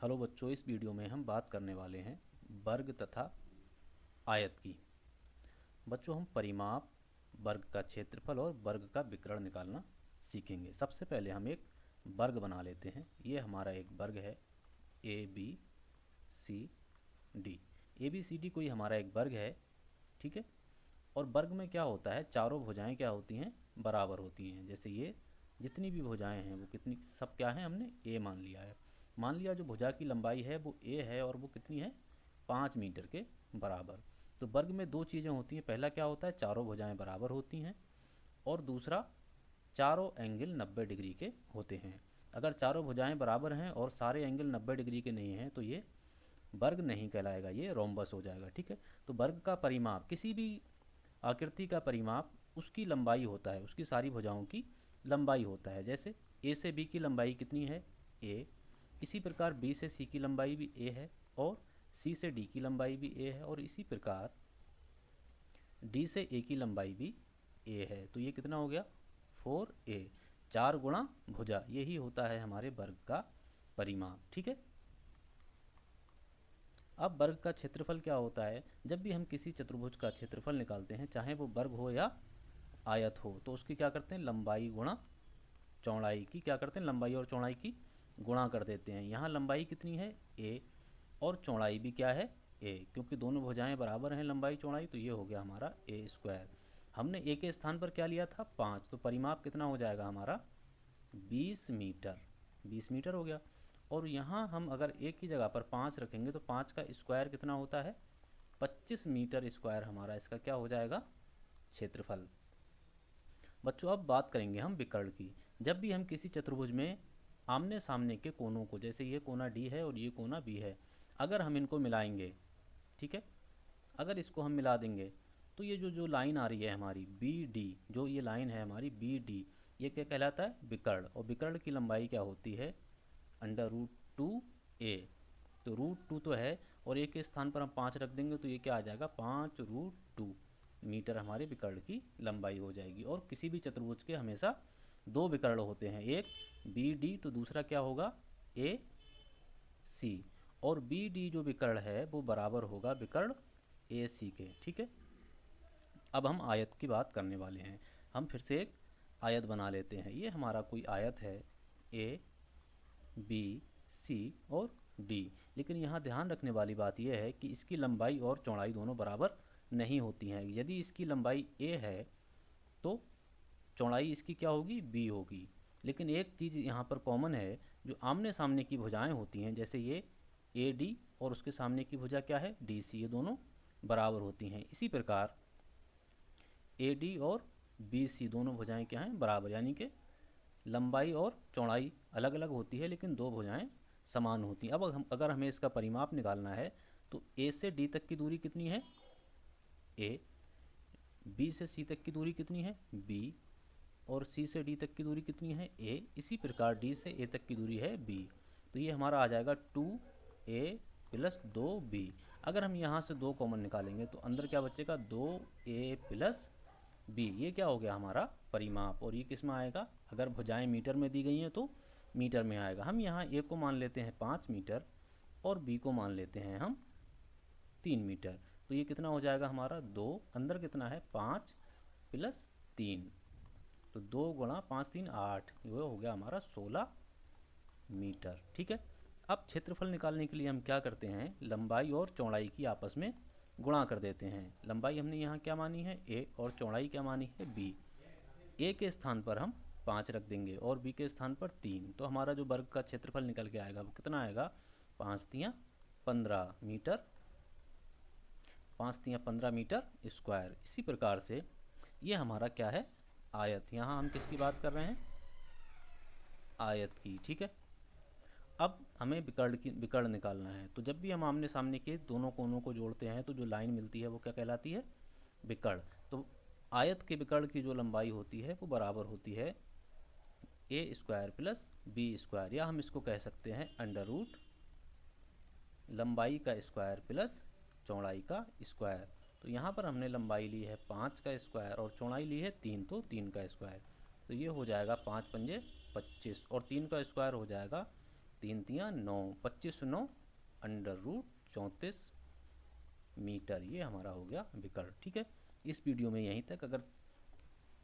Hello बच्चों, इस video में हम बात करने वाले हैं वर्ग तथा आयत की। बच्चों, हम परिमाप, वर्ग का क्षेत्रफल और वर्ग का विकर्ण निकालना सीखेंगे। सबसे पहले हम एक वर्ग बना लेते हैं। ये हमारा एक वर्ग है A B C D. A B C D कोई हमारा एक वर्ग है, ठीक है। और वर्ग में क्या होता है, चारों भुजाएं क्या होती हैं, बराबर होती हैं। जैसे ये जितनी भी भुजाएं हैं वो कितनी, सब क्या है, हमने ए मान लिया है। मान लिया जो भुजा की लंबाई है वो ए है और वो कितनी है, 5 मीटर के बराबर। तो वर्ग में दो चीज़ें होती हैं। पहला क्या होता है, चारों भुजाएं बराबर होती हैं, और दूसरा चारों एंगल 90 डिग्री के होते हैं। अगर चारों भुजाएं बराबर हैं और सारे एंगल 90 डिग्री के नहीं हैं तो ये वर्ग नहीं कहलाएगा, ये रोम्बस हो जाएगा, ठीक है। तो वर्ग का परिमाप, किसी भी आकृति का परिमाप उसकी लंबाई होता है, उसकी सारी भुजाओं की लंबाई होता है। जैसे ए से बी की लंबाई कितनी है, ए। इसी प्रकार बी से सी की लंबाई भी ए है, और सी से डी की लंबाई भी ए है, और इसी प्रकार डी से ए की लंबाई भी ए है। तो ये कितना हो गया, 4a। 4 गुणा भुजा, यही होता है हमारे वर्ग का परिमाप, ठीक है। अब वर्ग का क्षेत्रफल क्या होता है, जब भी हम किसी चतुर्भुज का क्षेत्रफल निकालते हैं, चाहे वो वर्ग हो या आयत हो, तो उसकी क्या करते हैं, लंबाई गुणा चौड़ाई की क्या करते हैं, लंबाई और चौड़ाई की गुणा कर देते हैं। यहाँ लंबाई कितनी है, a, और चौड़ाई भी क्या है, a। क्योंकि दोनों भुजाएं बराबर हैं लंबाई चौड़ाई, तो ये हो गया हमारा a²। हमने a के स्थान पर क्या लिया था, 5, तो परिमाप कितना हो जाएगा हमारा, 20 मीटर। 20 मीटर हो गया। और यहाँ हम अगर a की जगह पर 5 रखेंगे तो 5 का स्क्वायर कितना होता है, 25 मीटर स्क्वायर हमारा इसका क्या हो जाएगा, क्षेत्रफल। बच्चों, अब बात करेंगे हम विकर्ण की। जब भी हम किसी चतुर्भुज में आमने सामने के कोनों को, जैसे ये कोना डी है और ये कोना बी है, अगर हम इनको मिलाएंगे, ठीक है, अगर इसको हम मिला देंगे तो ये जो जो लाइन आ रही है हमारी बी डी, जो ये लाइन है हमारी बी डी, ये क्या कहलाता है, विकर्ण। और विकर्ण की लंबाई क्या होती है, √2a। तो √2 तो है, और एक के स्थान पर हम 5 रख देंगे तो ये क्या आ जाएगा, 5√2 मीटर हमारे विकर्ण की लंबाई हो जाएगी। और किसी भी चतुर्भुज के हमेशा दो विकर्ण होते हैं, एक बी डी तो दूसरा क्या होगा, ए सी। और बी डी जो विकर्ण है वो बराबर होगा विकर्ण ए सी के, ठीक है। अब हम आयत की बात करने वाले हैं। हम फिर से एक आयत बना लेते हैं। ये हमारा कोई आयत है ए बी सी और डी। लेकिन यहाँ ध्यान रखने वाली बात यह है कि इसकी लंबाई और चौड़ाई दोनों बराबर नहीं होती हैं। यदि इसकी लंबाई ए है तो चौड़ाई इसकी क्या होगी, बी होगी। लेकिन एक चीज़ यहाँ पर कॉमन है, जो आमने सामने की भुजाएं होती हैं, जैसे ये ए डी और उसके सामने की भुजा क्या है, डी सी, ये दोनों बराबर होती हैं। इसी प्रकार ए डी और बी सी दोनों भुजाएं क्या हैं, बराबर, यानी कि लंबाई और चौड़ाई अलग अलग होती है लेकिन दो भुजाएं समान होती हैं। अब हम अगर हमें इसका परिमाप निकालना है तो ए से डी तक की दूरी कितनी है, ए। बी से सी तक की दूरी कितनी है, बी। और सी से डी तक की दूरी कितनी है, ए। इसी प्रकार डी से ए तक की दूरी है, बी। तो ये हमारा आ जाएगा 2a + 2b। अगर हम यहाँ से 2 कॉमन निकालेंगे तो अंदर क्या बचेगा, 2a + b। ये क्या हो गया हमारा परिमाप। और ये किस में आएगा, अगर भुजाएं मीटर में दी गई हैं तो मीटर में आएगा। हम यहाँ a को मान लेते हैं 5 मीटर और b को मान लेते हैं हम 3 मीटर। तो ये कितना हो जाएगा हमारा, 2, अंदर कितना है, 5 + 3, तो 2 गुणा 5 3 8, ये हो गया हमारा 16 मीटर, ठीक है। अब क्षेत्रफल निकालने के लिए हम क्या करते हैं, लंबाई और चौड़ाई की आपस में गुणा कर देते हैं। लंबाई हमने यहाँ क्या मानी है, ए, और चौड़ाई क्या मानी है, बी। ए के स्थान पर हम 5 रख देंगे और बी के स्थान पर 3, तो हमारा जो वर्ग का क्षेत्रफल निकल के आएगा वो कितना आएगा, 5 × 15 मीटर, 5 × 15 मीटर स्क्वायर। इसी प्रकार से ये हमारा क्या है, आयत। यहाँ हम किसकी बात कर रहे हैं, आयत की, ठीक है। अब हमें विकर्ण निकालना है। तो जब भी हम आमने सामने के दोनों कोनों को जोड़ते हैं तो जो लाइन मिलती है वो क्या कहलाती है, विकर्ण। तो आयत के विकर्ण की जो लंबाई होती है वो बराबर होती है a² + b², या हम इसको कह सकते हैं √ लंबाई का स्क्वायर प्लस चौड़ाई का स्क्वायर। तो यहाँ पर हमने लंबाई ली है 5 का स्क्वायर और चौड़ाई ली है 3, तो 3 का स्क्वायर। तो ये हो जाएगा 5 × 5 = 25 और 3 का स्क्वायर हो जाएगा 3 तियाँ 9, 25 9 √34 मीटर, ये हमारा हो गया विकर्ण। ठीक है, इस वीडियो में यहीं तक। अगर